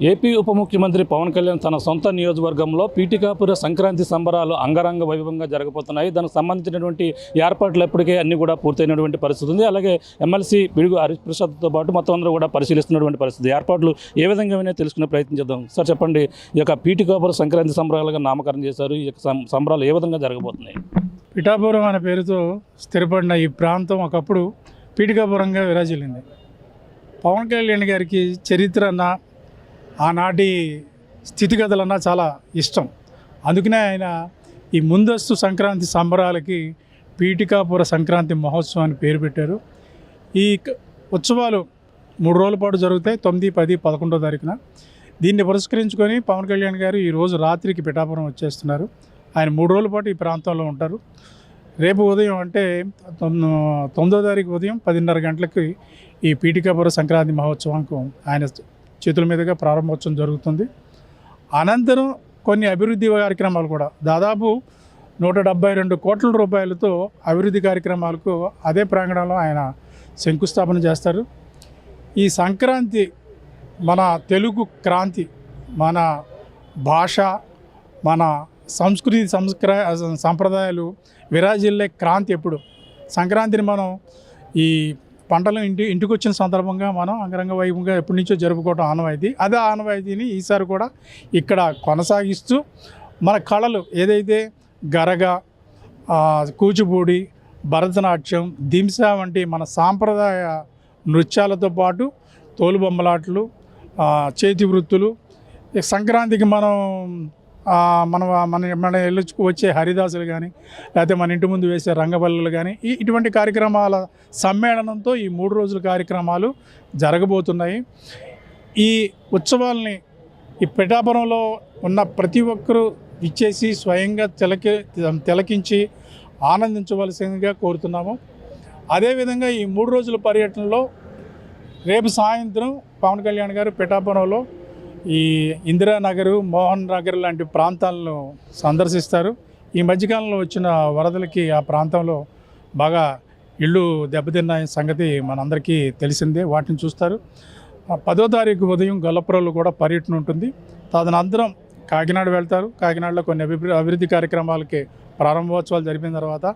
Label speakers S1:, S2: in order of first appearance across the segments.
S1: AP ఉప ముఖ్యమంత్రి పవన్ కళ్యాణ్ తన సొంత నియోజకవర్గంలో పీఠికాపుర సంక్రాంతి సంబరాలు అంగరంగ వైభవంగా జరగబోతున్నాయి. దానికి సంబంధించినటువంటి ఏర్పాట్లు ఎప్పటికే అన్ని కూడా పూర్తయినటువంటి పరిస్థితి ఉంది. అలాగే ఎమ్మెల్సీ పిడుగు హరిప్రసాద్తో పాటు మొత్తం అందరూ కూడా పరిశీలిస్తున్నటువంటి పరిస్థితి. ఏర్పాట్లు ఏ విధంగా తెలుసుకునే ప్రయత్నం చేద్దాం. సార్ చెప్పండి, ఈ యొక్క పీఠికాపుర సంక్రాంతి సంబరాలుగా నామకరణం చేశారు. ఈ యొక్క సంబరాలు ఏ విధంగా జరగబోతున్నాయి?
S2: పిఠాపురం అనే పేరుతో స్థిరపడిన ఈ ప్రాంతం ఒకప్పుడు పీఠికాపురంగా విరాజిల్లింది. పవన్ కళ్యాణ్ గారికి చరిత్ర అన్న ఆనాటి స్థితిగతులన్నా చాలా ఇష్టం. అందుకనే ఆయన ఈ ముందస్తు సంక్రాంతి సంబరాలకి పీఠికాపుర సంక్రాంతి మహోత్సవం అని పేరు పెట్టారు. ఈ ఉత్సవాలు 3 రోజుల పాటు జరుగుతాయి, 9, 10, 11వ తారీఖున. దీన్ని పురస్కరించుకొని పవన్ కళ్యాణ్ గారు ఈరోజు రాత్రికి పిఠాపురం వచ్చేస్తున్నారు. ఆయన 3 రోజుల పాటు ఈ ప్రాంతంలో ఉంటారు. రేపు ఉదయం అంటే 9వ తారీఖు ఉదయం 10:30 గంటలకి ఈ పీఠికాపుర సంక్రాంతి మహోత్సవానికి ఆయన చేతుల మీదుగా ప్రారంభోత్సవం జరుగుతుంది. అనంతరం కొన్ని అభివృద్ధి కార్యక్రమాలు కూడా దాదాపు 172 కోట్ల రూపాయలతో అభివృద్ధి కార్యక్రమాలకు అదే ప్రాంగణంలో ఆయన శంకుస్థాపన చేస్తారు. ఈ సంక్రాంతి మన తెలుగు క్రాంతి, మన భాష, మన సంస్కృతి సంప్రదాయాలు విరాజిల్లే క్రాంతి. ఎప్పుడు సంక్రాంతిని మనం ఈ పంటలు ఇంటికి వచ్చిన సందర్భంగా మనం అంగరంగ వైభవంగా ఎప్పటి నుంచో జరుపుకోవడం ఆనవాయితీ. అదే ఆనవాయితీని ఈసారి కూడా ఇక్కడ కొనసాగిస్తూ మన కళలు ఏదైతే గరగ, కూచిపూడి, భరతనాట్యం, దింస వంటి మన సాంప్రదాయ నృత్యాలతో పాటు తోలుబొమ్మలాటలు, చేతి వృత్తులు, సంక్రాంతికి మన ఇళ్ళ వచ్చే హరిదాసులు కానీ, లేకపోతే మన ఇంటి ముందు వేసే రంగబల్లలు కానీ, ఇటువంటి కార్యక్రమాల సమ్మేళనంతో ఈ 3 రోజుల కార్యక్రమాలు జరగబోతున్నాయి. ఈ ఉత్సవాల్ని ఈ పిఠాపురంలో ఉన్న ప్రతి ఒక్కరూ ఇచ్చేసి స్వయంగా తిలకించి ఆనందించవలసిందిగా కోరుతున్నాము. అదేవిధంగా ఈ 3 రోజుల పర్యటనలో రేపు సాయంత్రం పవన్ కళ్యాణ్ గారు పిఠాపురంలో ఈ ఇందిరానగర్, మోహన్ నగర్ లాంటి ప్రాంతాలను సందర్శిస్తారు. ఈ మధ్యకాలంలో వచ్చిన వరదలకి ఆ ప్రాంతంలో బాగా ఇళ్ళు దెబ్బతిన్న సంగతి మనందరికీ తెలిసిందే. వాటిని చూస్తారు. 10వ తారీఖు ఉదయం గొల్లపురంలో కూడా పర్యటన ఉంటుంది. తదనంతరం కాకినాడ వెళ్తారు. కాకినాడలో కొన్ని అభివృద్ధి కార్యక్రమాలకి ప్రారంభోత్సవాలు జరిపిన తర్వాత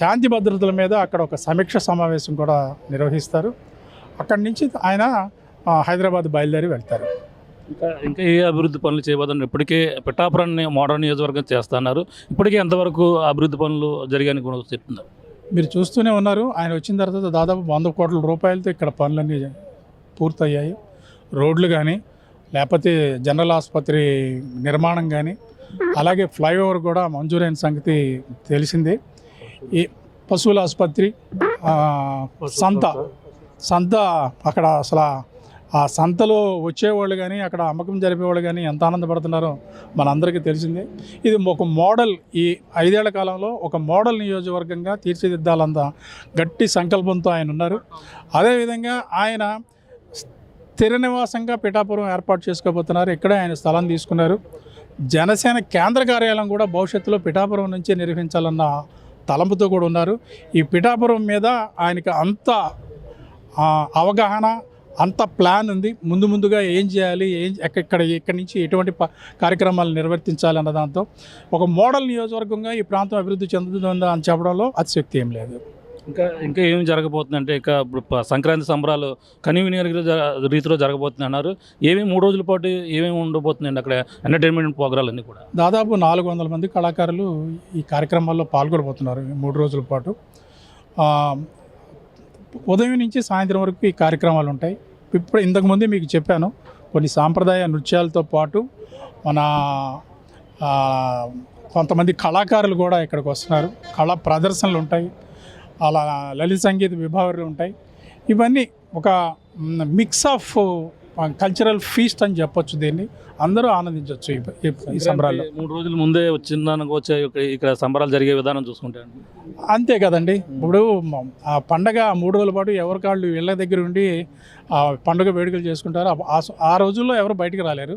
S2: శాంతి భద్రతల మీద అక్కడ ఒక సమీక్ష సమావేశం కూడా నిర్వహిస్తారు. అక్కడి నుంచి ఆయన హైదరాబాద్ బయలుదేరి వెళ్తారు.
S1: ఇంకా ఏ అభివృద్ధి పనులు చేయబోతున్నారు? ఇప్పటికే పిఠాపురాన్ని మోడర్న్ నియోజకవర్గం చేస్తున్నారు. ఇప్పటికే ఎంతవరకు అభివృద్ధి పనులు జరిగాయని కూడా చెప్తున్నారు.
S2: మీరు చూస్తూనే ఉన్నారు. ఆయన వచ్చిన తర్వాత దాదాపు 100 కోట్ల రూపాయలతో ఇక్కడ పనులన్నీ పూర్తయ్యాయి. రోడ్లు కానీ, లేకపోతే జనరల్ ఆసుపత్రి నిర్మాణం కానీ, అలాగే ఫ్లైఓవర్ కూడా మంజూరైన సంగతి తెలిసిందే. ఈ పశువుల ఆసుపత్రి, సంత అక్కడ అసలు ఆ సంతలో వచ్చేవాళ్ళు కానీ, అక్కడ అమ్మకం జరిపేవాళ్ళు కానీ ఎంత ఆనందపడుతున్నారో మనందరికీ తెలిసిందే. ఇది ఒక మోడల్, ఈ 5 ఏళ్ల కాలంలో ఒక మోడల్ నియోజకవర్గంగా తీర్చిదిద్దాలంత గట్టి సంకల్పంతో ఆయన ఉన్నారు. అదేవిధంగా ఆయన స్థిర నివాసంగా పిఠాపురం ఏర్పాటు చేసుకోబోతున్నారు. ఇక్కడే ఆయన స్థలం తీసుకున్నారు. జనసేన కేంద్ర కార్యాలయం కూడా భవిష్యత్తులో పిఠాపురం నుంచే నిర్వహించాలన్న తలంపుతో కూడా ఉన్నారు. ఈ పిఠాపురం మీద ఆయనకి అంత అవగాహన, అంత ప్లాన్ ఉంది. ముందుగా ఏం చేయాలి, ఇక్కడి నుంచి ఎటువంటి కార్యక్రమాలు నిర్వర్తించాలి అన్న దాంతో ఒక మోడల్ నియోజకవర్గంగా ఈ ప్రాంతం అభివృద్ధి చెందుతుందా అని చెప్పడంలో అతిశక్తి ఏం లేదు.
S1: ఇంకా ఏం జరగబోతుందంటే, ఇక సంక్రాంతి సంబరాలు కన్వీనియర్ రీతిలో జరగబోతుంది అన్నారు. 3 రోజుల పాటు ఏమేమి ఉండబోతుందండి అక్కడ ఎంటర్టైన్మెంట్ ప్రోగ్రాలు అన్నీ కూడా?
S2: దాదాపు 400 మంది కళాకారులు ఈ కార్యక్రమాల్లో పాల్గొనబోతున్నారు. 3 రోజుల పాటు ఉదయం నుంచి సాయంత్రం వరకు ఈ కార్యక్రమాలు ఉంటాయి. ఇప్పుడు ఇంతకుముందే మీకు చెప్పాను, కొన్ని సాంప్రదాయ నృత్యాలతో పాటు మన కొంతమంది కళాకారులు కూడా ఇక్కడికి వస్తున్నారు. కళా ప్రదర్శనలు ఉంటాయి, అలా లలిత సంగీత విభాగాలు ఉంటాయి. ఇవన్నీ ఒక మిక్స్ ఆఫ్ కల్చరల్ ఫీస్ట్ అని చెప్పొచ్చు. దీన్ని అందరూ ఆనందించవచ్చు ఈ సంబరాల్లో.
S1: 3 రోజుల ముందే వచ్చే ఇక్కడ సంబరాలు జరిగే విధానం చూసుకుంటే
S2: అంతే కదండి. ఇప్పుడు ఆ పండగ 3 రోజుల పాటు ఎవరి కాళ్ళు ఇళ్ళ దగ్గర ఉండి పండుగ వేడుకలు చేసుకుంటారు. ఆ రోజుల్లో ఎవరు బయటికి రాలేరు.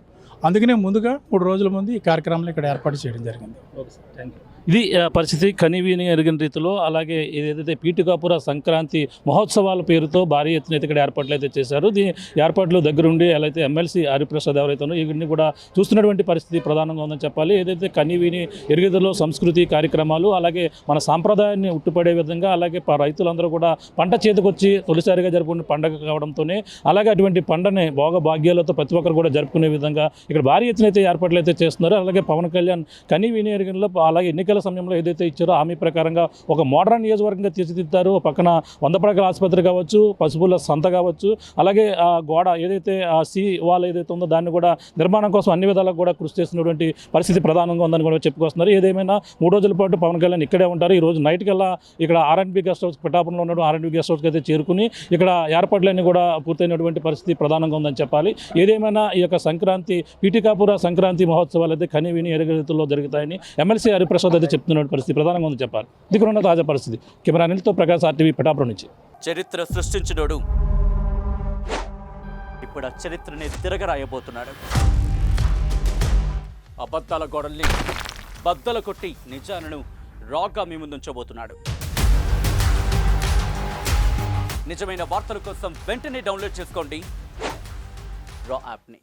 S2: అందుకనే ముందుగా 3 రోజుల ముందు ఈ కార్యక్రమాలు ఇక్కడ ఏర్పాటు చేయడం జరిగింది.
S1: Okay sir, thank you. ఇది పరిస్థితి కనివిని ఎరిగిన రీతిలో. అలాగే ఏదైతే పీఠికాపుర సంక్రాంతి మహోత్సవాల పేరుతో భారీ ఎత్తున ఇక్కడ ఏర్పాట్లు అయితే చేశారు. దీని ఏర్పాట్లు దగ్గరుండి ఎలా అయితే ఎమ్మెల్సీ హరిప్రసాద్ ఎవరైతే ఉన్నారో ఇవన్నీ కూడా చూస్తున్నటువంటి పరిస్థితి ప్రధానంగా ఉందని చెప్పాలి. ఏదైతే కనివిని ఎరిగిదలో సంస్కృతి కార్యక్రమాలు, అలాగే మన సాంప్రదాయాన్ని ఉట్టుపడే విధంగా, అలాగే రైతులందరూ కూడా పంట చేతికొచ్చి తొలిసారిగా జరుపుకునే పండగ కావడంతోనే, అలాగే అటువంటి పంటని భోగభాగ్యాలతో ప్రతి ఒక్కరు కూడా జరుపుకునే విధంగా ఇక్కడ భారీ ఎత్తున అయితే ఏర్పాట్లు అయితే చేస్తున్నారు. అలాగే పవన్ కళ్యాణ్ కనివిని ఎరిగినలో అలాగే ఎన్నికల సమయంలో ఏదైతే ఇచ్చారో హామీ ప్రకారంగా ఒక మోడర్న్ నియోజకవర్గంగా తీర్చిదిద్దారు. పక్కన 100 పడకల ఆసుపత్రి కావచ్చు, పశువుల సంత కావచ్చు, అలాగే ఆ గోడ ఏదైతే ఆ సీ వాల్ ఏదైతే ఉందో దాన్ని కూడా నిర్మాణం కోసం అన్ని విధాలకు కూడా కృషి చేసినటువంటి పరిస్థితి ప్రధానంగా ఉందని కూడా చెప్పుకొస్తున్నారు. ఏదేమైనా 3 రోజుల పాటు పవన్ కళ్యాణ్ ఇక్కడే ఉంటారు. ఈ రోజు నైట్ కల్లా ఇక్కడ ఆర్ఎండ్బి గెస్ట్ హౌస్ పిఠాపురంలో ఉన్న ఆర్ఎండ్బి గెస్ట్ హౌస్కి అయితే చేరుకుని ఇక్కడ ఏర్పాట్లన్నీ కూడా పూర్తయినటువంటి పరిస్థితి ప్రధానంగా ఉందని చెప్పాలి. ఏదేమైనా ఈ యొక్క సంక్రాంతి పీఠికాపుర సంక్రాంతి మహోత్సవాలు అయితే కనివిని ఎరుగతిలో జరుగుతాయని ఎమ్మెల్సీ హరిప్రసాద్ అయితే చెప్తున్న పరిస్థితి ప్రధానంగా ఉందని చెప్పాలి. దిగున ఉన్న తాజా పరిస్థితి. కెమెరా అనిల్తో ప్రకాశ్, RTV పిఠాపురం నుంచి.
S3: చరిత్ర సృష్టించినోడు ఇప్పుడు ఆ చరిత్రని తిరగరాయబోతున్నాడు. అబద్ధాల గోడల్ని బద్దలు కొట్టి నిజాలను రాగా మీ ముందుంచబోతున్నాడు. నిజమైన వార్తల కోసం వెంటనే డౌన్లోడ్ చేసుకోండి రా యాప్ని.